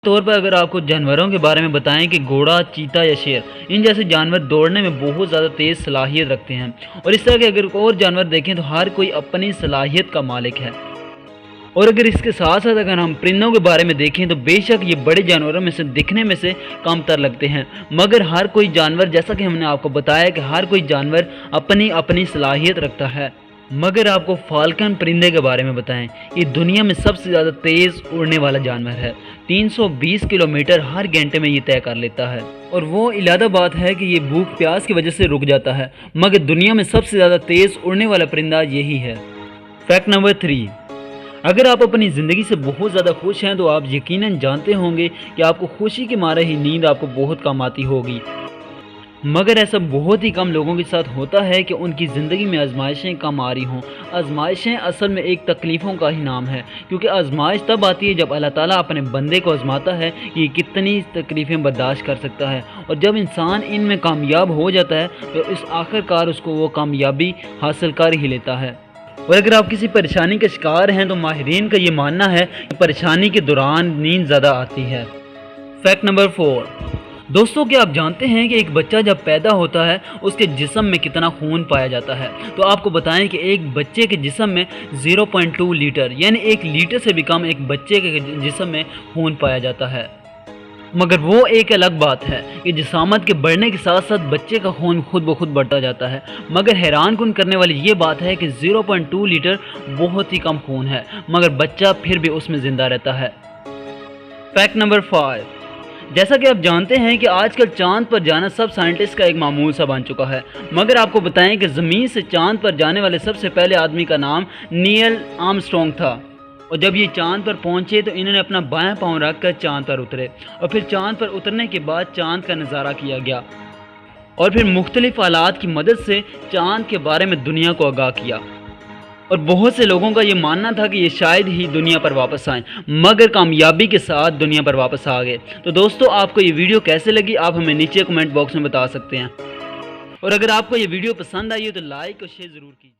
طور پر اگر آپ کو جانوروں کے بارے میں بتائیں کہ گھوڑا، چیتا یا شیر، ان جیسے جانور دوڑنے میں بہت زیادہ تیز صلاحیت رکھتے ہیں، اور اس طرح کے اگر اور جانور دیکھیں تو ہر کوئی اپنی صلاحیت کا مالک ہے۔ اور اگر اس کے ساتھ ساتھ اگر ہم پرندوں کے بارے میں دیکھیں تو بے شک یہ بڑے جانوروں میں سے دکھنے میں سے کم تر لگتے ہیں، مگر ہر کوئی جانور، جیسا کہ ہم نے آپ کو بتایا کہ ہر کوئی جانور اپنی اپنی صلاحیت رکھتا ہے۔ مگر آپ کو فالکن پرندے کے بارے میں بتائیں، یہ دنیا میں سب سے زیادہ تیز اڑنے والا جانور ہے۔ 320 کلومیٹر ہر گھنٹے میں یہ طے کر لیتا ہے، اور وہ علیحدہ بات ہے کہ یہ بھوک پیاس کی وجہ سے رک جاتا ہے، مگر دنیا میں سب سے زیادہ تیز اڑنے والا پرندہ یہی ہے۔ فیکٹ نمبر 3، اگر آپ اپنی زندگی سے بہت زیادہ خوش ہیں تو آپ یقیناً جانتے ہوں گے کہ آپ کو خوشی کے مارے ہی نیند آپ کو بہت کم آتی ہوگی، مگر ایسا بہت ہی کم لوگوں کے ساتھ ہوتا ہے کہ ان کی زندگی میں آزمائشیں کم آ رہی ہوں۔ آزمائشیں اصل میں ایک تکلیفوں کا ہی نام ہے، کیونکہ آزمائش تب آتی ہے جب اللہ تعالیٰ اپنے بندے کو آزماتا ہے کہ یہ کتنی تکلیفیں برداشت کر سکتا ہے، اور جب انسان ان میں کامیاب ہو جاتا ہے تو اس آخر کار اس کو وہ کامیابی حاصل کر ہی لیتا ہے۔ اور اگر آپ کسی پریشانی کا شکار ہیں تو ماہرین کا یہ ماننا ہے کہ پریشانی کے دوران نیند زیادہ آتی ہے۔ فیکٹ نمبر 4، دوستوں کیا آپ جانتے ہیں کہ ایک بچہ جب پیدا ہوتا ہے اس کے جسم میں کتنا خون پایا جاتا ہے؟ تو آپ کو بتائیں کہ ایک بچے کے جسم میں 0.2 لیٹر یعنی 1 لیٹر سے بھی کم ایک بچے کے جسم میں خون پایا جاتا ہے، مگر وہ ایک الگ بات ہے کہ جسامت کے بڑھنے کے ساتھ ساتھ بچے کا خون خود بخود بڑھتا جاتا ہے، مگر حیران کن کرنے والی یہ بات ہے کہ 0.2 لیٹر بہت ہی کم خون ہے، مگر بچہ پھر بھی اس میں زندہ رہتا ہے۔ فیکٹ نمبر 5، جیسا کہ آپ جانتے ہیں کہ آج کل چاند پر جانا سب سائنٹسٹ کا ایک معمول سا بن چکا ہے، مگر آپ کو بتائیں کہ زمین سے چاند پر جانے والے سب سے پہلے آدمی کا نام نیل آرمسٹرانگ تھا، اور جب یہ چاند پر پہنچے تو انہوں نے اپنا بایاں پاؤں رکھ کر چاند پر اترے، اور پھر چاند پر اترنے کے بعد چاند کا نظارہ کیا گیا، اور پھر مختلف آلات کی مدد سے چاند کے بارے میں دنیا کو آگاہ کیا، اور بہت سے لوگوں کا یہ ماننا تھا کہ یہ شاید ہی دنیا پر واپس آئیں، مگر کامیابی کے ساتھ دنیا پر واپس آ گئے۔ تو دوستو آپ کو یہ ویڈیو کیسے لگی آپ ہمیں نیچے کمنٹ باکس میں بتا سکتے ہیں، اور اگر آپ کو یہ ویڈیو پسند آئی ہے تو لائک اور شیئر ضرور کیجیے۔